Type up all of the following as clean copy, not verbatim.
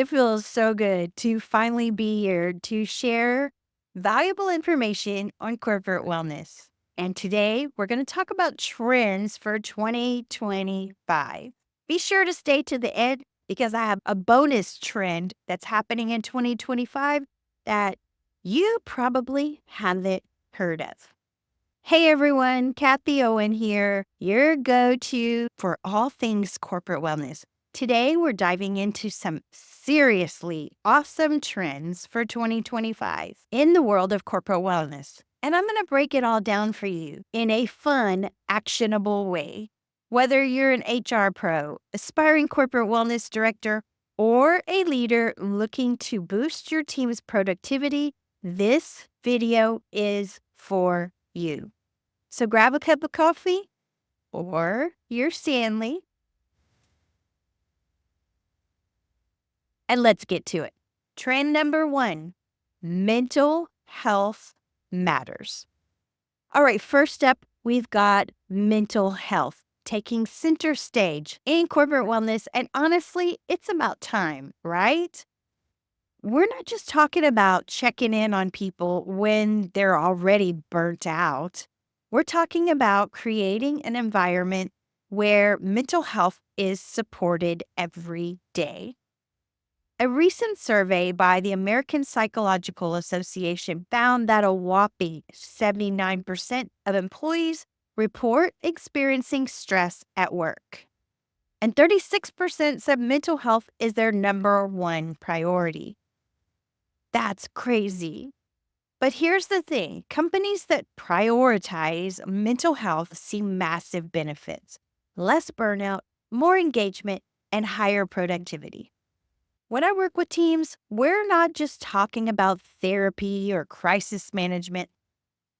It feels so good to finally be here to share valuable information on corporate wellness. And today we're going to talk about trends for 2025. Be sure to stay to the end because I have a bonus trend that's happening in 2025 that you probably haven't heard of. Hey everyone, Kathie Owen here, your go-to for all things corporate wellness. Today we're diving into some seriously awesome trends for 2025 in the world of corporate wellness. And I'm going to break it all down for you in a fun, actionable way. Whether you're an HR pro, aspiring corporate wellness director, or a leader looking to boost your team's productivity, this video is for you. So grab a cup of coffee or your Stanley and let's get to it. Trend number 1, mental health matters. All right, first up, we've got mental health taking center stage in corporate wellness. And honestly, it's about time, right? We're not just talking about checking in on people when they're already burnt out. We're talking about creating an environment where mental health is supported every day. A recent survey by the American Psychological Association found that a whopping 79% of employees report experiencing stress at work. And 36% said mental health is their number one priority. That's crazy. But here's the thing, companies that prioritize mental health see massive benefits, less burnout, more engagement, and higher productivity. When I work with teams, we're not just talking about therapy or crisis management.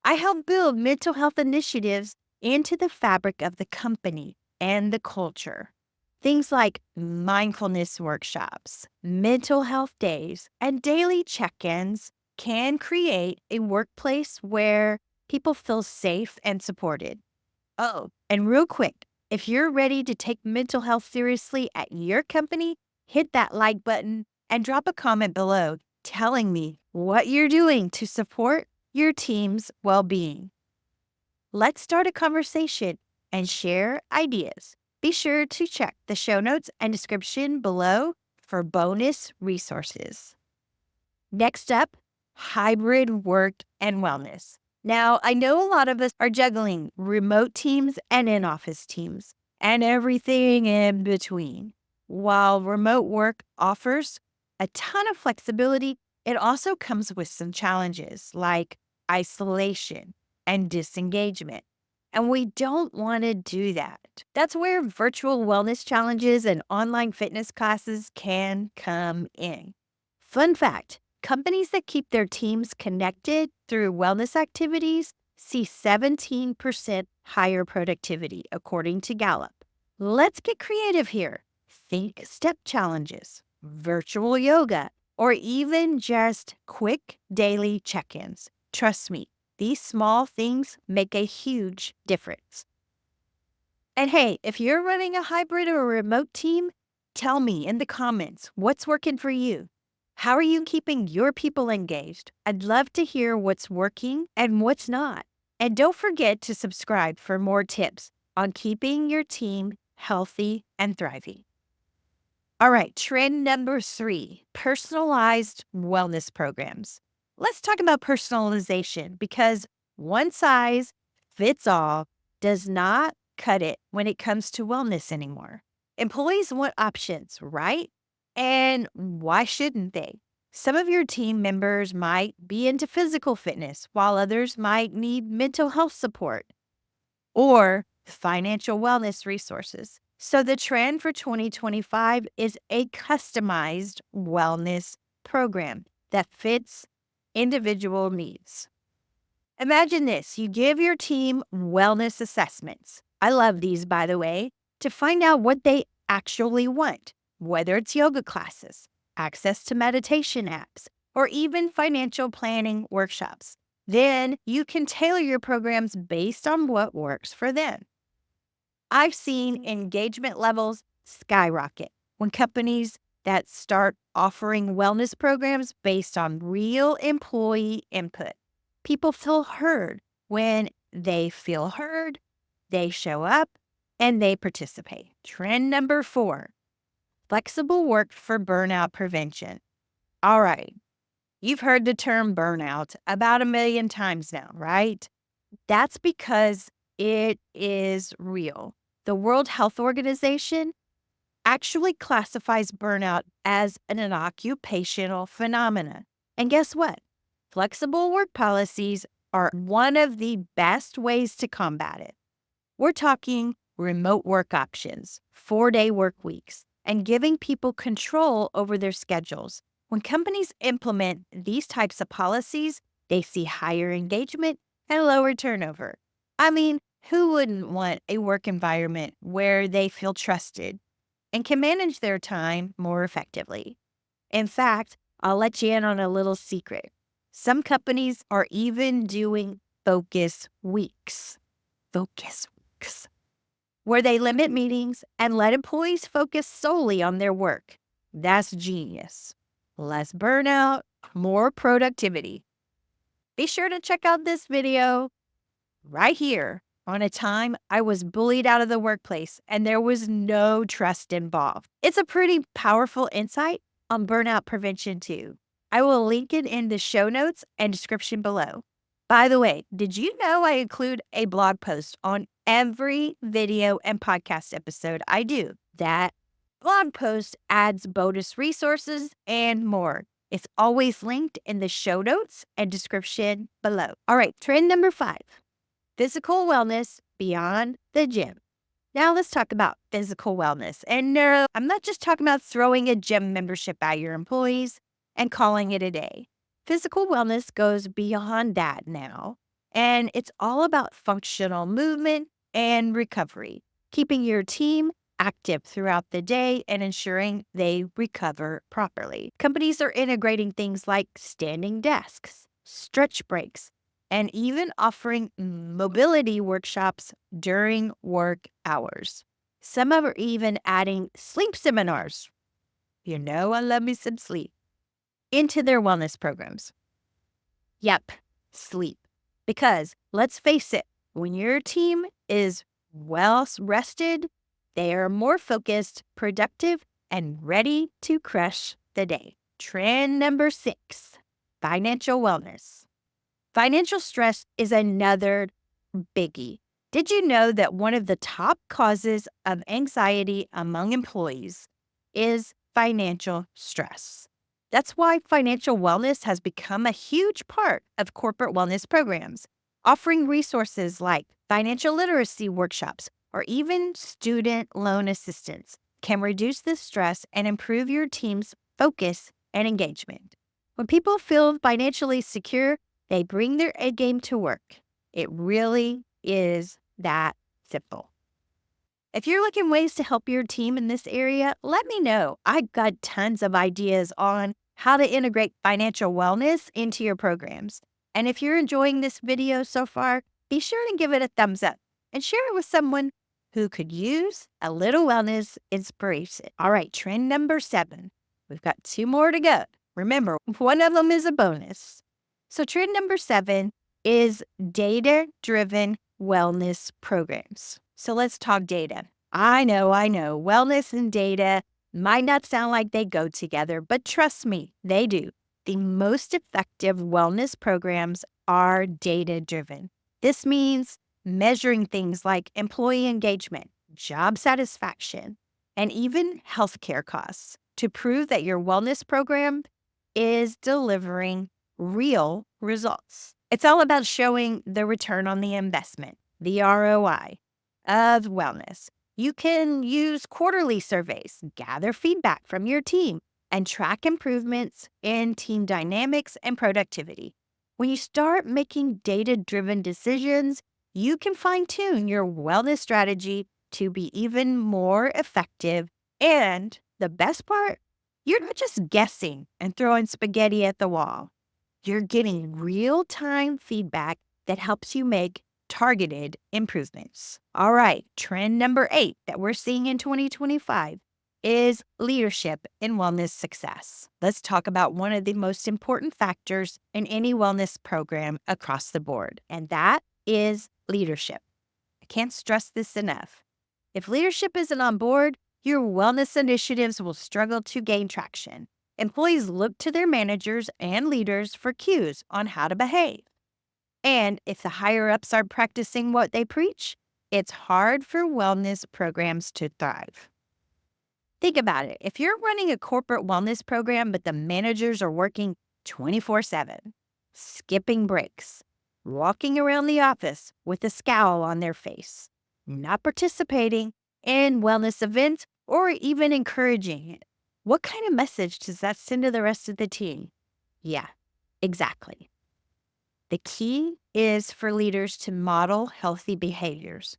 I help build mental health initiatives into the fabric of the company and the culture. Things like mindfulness workshops, mental health days, and daily check-ins can create a workplace where people feel safe and supported. Oh, and real quick, if you're ready to take mental health seriously at your company, hit that like button and drop a comment below telling me what you're doing to support your team's well-being. Let's start a conversation and share ideas. Be sure to check the show notes and description below for bonus resources. Next up, hybrid work and wellness. Now, I know a lot of us are juggling remote teams and in-office teams and everything in between. While remote work offers a ton of flexibility, it also comes with some challenges like isolation and disengagement. And we don't want to do that. That's where virtual wellness challenges and online fitness classes can come in. Fun fact, companies that keep their teams connected through wellness activities see 17% higher productivity, according to Gallup. Let's get creative here. Think step challenges, virtual yoga, or even just quick daily check-ins. Trust me, these small things make a huge difference. And hey, if you're running a hybrid or a remote team, tell me in the comments what's working for you. How are you keeping your people engaged? I'd love to hear what's working and what's not. And don't forget to subscribe for more tips on keeping your team healthy and thriving. All right, trend number 3, personalized wellness programs. Let's talk about personalization because one size fits all does not cut it when it comes to wellness anymore. Employees want options, right? And why shouldn't they? Some of your team members might be into physical fitness, while others might need mental health support or financial wellness resources. So the trend for 2025 is a customized wellness program that fits individual needs. Imagine this, you give your team wellness assessments. I love these, by the way, to find out what they actually want, whether it's yoga classes, access to meditation apps, or even financial planning workshops. Then you can tailor your programs based on what works for them. I've seen engagement levels skyrocket when companies that start offering wellness programs based on real employee input. People feel heard. When they feel heard, they show up and they participate. Trend number 4, flexible work for burnout prevention. All right, you've heard the term burnout about 1,000,000 times now, right? That's because it is real. The World Health Organization actually classifies burnout as an occupational phenomenon. And guess what? Flexible work policies are one of the best ways to combat it. We're talking remote work options, 4-day work weeks, and giving people control over their schedules. When companies implement these types of policies, they see higher engagement and lower turnover. I mean, who wouldn't want a work environment where they feel trusted and can manage their time more effectively? In fact, I'll let you in on a little secret. Some companies are even doing focus weeks. Focus weeks, where they limit meetings and let employees focus solely on their work. That's genius. Less burnout, more productivity. Be sure to check out this video right here on a time I was bullied out of the workplace and there was no trust involved. It's a pretty powerful insight on burnout prevention too. I will link it in the show notes and description below. By the way, did you know I include a blog post on every video and podcast episode I do? That blog post adds bonus resources and more. It's always linked in the show notes and description below. All right, trend number 5. Physical wellness beyond the gym. Now let's talk about physical wellness. And no, I'm not just talking about throwing a gym membership at your employees and calling it a day. Physical wellness goes beyond that now, and it's all about functional movement and recovery, keeping your team active throughout the day and ensuring they recover properly. Companies are integrating things like standing desks, stretch breaks, and even offering mobility workshops during work hours. Some are even adding sleep seminars. You know I love me some sleep. Into their wellness programs. Yep, sleep. Because let's face it, when your team is well rested, they are more focused, productive, and ready to crush the day. Trend number 6, financial wellness. Financial stress is another biggie. Did you know that one of the top causes of anxiety among employees is financial stress? That's why financial wellness has become a huge part of corporate wellness programs, offering resources like financial literacy workshops or even student loan assistance can reduce the stress and improve your team's focus and engagement. When people feel financially secure, they bring their A game to work. It really is that simple. If you're looking ways to help your team in this area, let me know. I've got tons of ideas on how to integrate financial wellness into your programs. And if you're enjoying this video so far, be sure to give it a thumbs up and share it with someone who could use a little wellness inspiration. All right, trend number 7. We've got 2 more to go. Remember, one of them is a bonus. So trend number 7 is data-driven wellness programs. So let's talk data. I know, wellness and data might not sound like they go together, but trust me, they do. The most effective wellness programs are data-driven. This means measuring things like employee engagement, job satisfaction, and even healthcare costs to prove that your wellness program is delivering real results. It's all about showing the return on the investment, the ROI of wellness. You can use quarterly surveys, gather feedback from your team, and track improvements in team dynamics and productivity. When you start making data-driven decisions, you can fine-tune your wellness strategy to be even more effective. And the best part, you're not just guessing and throwing spaghetti at the wall. You're getting real-time feedback that helps you make targeted improvements. All right, trend number 8 that we're seeing in 2025, is leadership in wellness success. Let's talk about one of the most important factors in any wellness program across the board, and that is leadership. I can't stress this enough. If leadership isn't on board, your wellness initiatives will struggle to gain traction. Employees look to their managers and leaders for cues on how to behave. And if the higher ups are practicing what they preach, it's hard for wellness programs to thrive. Think about it. If you're running a corporate wellness program, but the managers are working 24/7, skipping breaks, walking around the office with a scowl on their face, not participating in wellness events or even encouraging it, what kind of message does that send to the rest of the team? Yeah, exactly. The key is for leaders to model healthy behaviors.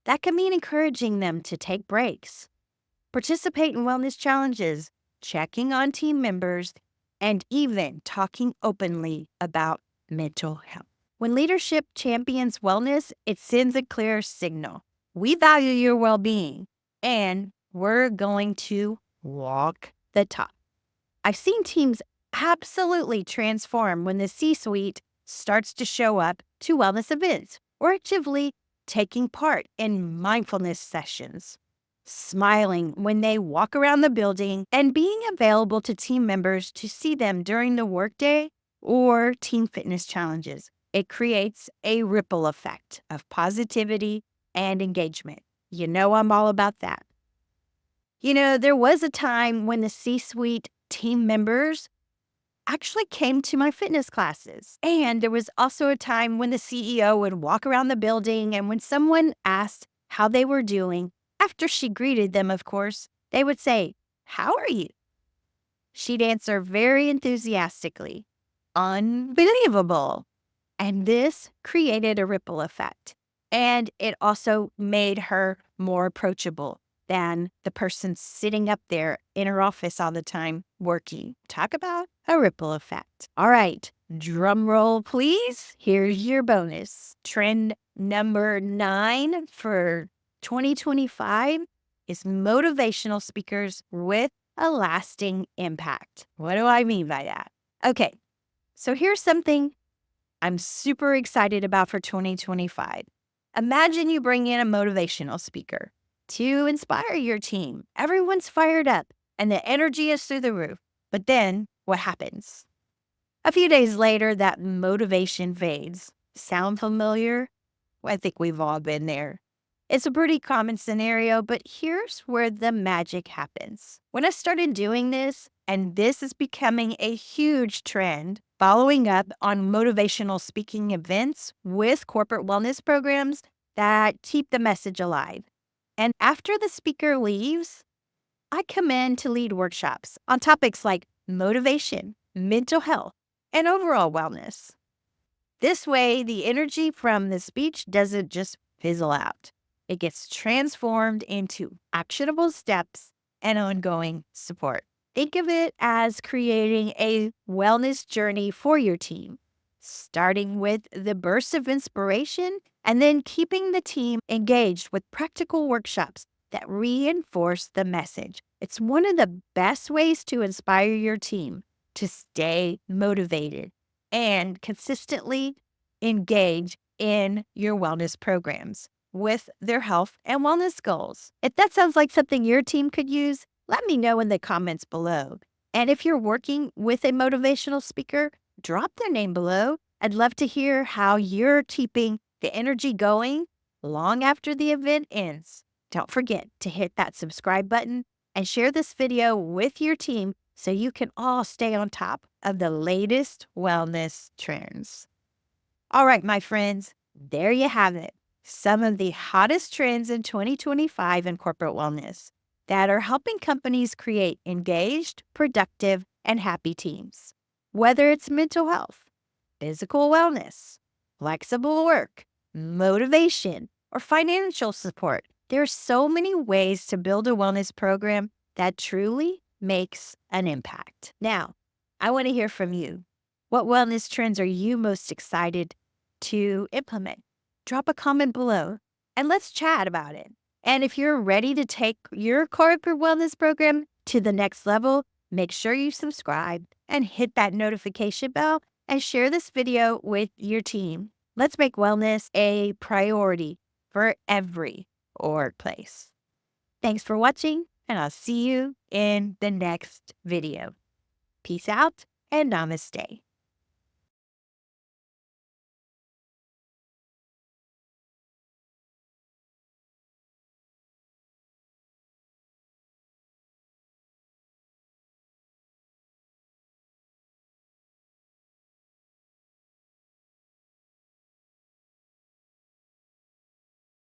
That can mean encouraging them to take breaks, participate in wellness challenges, checking on team members, and even talking openly about mental health. When leadership champions wellness, it sends a clear signal. We value your well being, and we're going to walk the talk. I've seen teams absolutely transform when the C suite starts to show up to wellness events or actively taking part in mindfulness sessions, smiling when they walk around the building, and being available to team members to see them during the workday or team fitness challenges. It creates a ripple effect of positivity and engagement. You know, I'm all about that. There was a time when the C suite team members actually came to my fitness classes. And there was also a time when the CEO would walk around the building, and when someone asked how they were doing, after she greeted them, of course, they would say, "How are you?" She'd answer very enthusiastically, "Unbelievable." And this created a ripple effect. And it also made her more approachable than the person sitting up there in her office all the time working. Talk about a ripple effect. All right, drum roll, please. Here's your bonus. Trend number 9 for 2025 is motivational speakers with a lasting impact. What do I mean by that? Okay, so here's something I'm super excited about for 2025. Imagine you bring in a motivational speaker to inspire your team. Everyone's fired up and the energy is through the roof. But then what happens? A few days later, that motivation fades. Sound familiar? Well, I think we've all been there. It's a pretty common scenario, but here's where the magic happens. When I started doing this, and this is becoming a huge trend, following up on motivational speaking events with corporate wellness programs that keep the message alive. And after the speaker leaves, I come in to lead workshops on topics like motivation, mental health, and overall wellness. This way, the energy from the speech doesn't just fizzle out. It gets transformed into actionable steps and ongoing support. Think of it as creating a wellness journey for your team, starting with the burst of inspiration and then keeping the team engaged with practical workshops that reinforce the message. It's one of the best ways to inspire your team to stay motivated and consistently engage in your wellness programs with their health and wellness goals. If that sounds like something your team could use, let me know in the comments below. And if you're working with a motivational speaker, drop their name below. I'd love to hear how you're keeping the energy going long after the event ends. Don't forget to hit that subscribe button and share this video with your team so you can all stay on top of the latest wellness trends. All right, my friends, there you have it. Some of the hottest trends in 2025 in corporate wellness that are helping companies create engaged, productive, and happy teams. Whether it's mental health, physical wellness, flexible work, motivation, or financial support, there are so many ways to build a wellness program that truly makes an impact. Now, I want to hear from you. What wellness trends are you most excited to implement? Drop a comment below and let's chat about it. And if you're ready to take your corporate wellness program to the next level, make sure you subscribe and hit that notification bell and share this video with your team. Let's make wellness a priority for every workplace. Thanks for watching, and I'll see you in the next video. Peace out and namaste.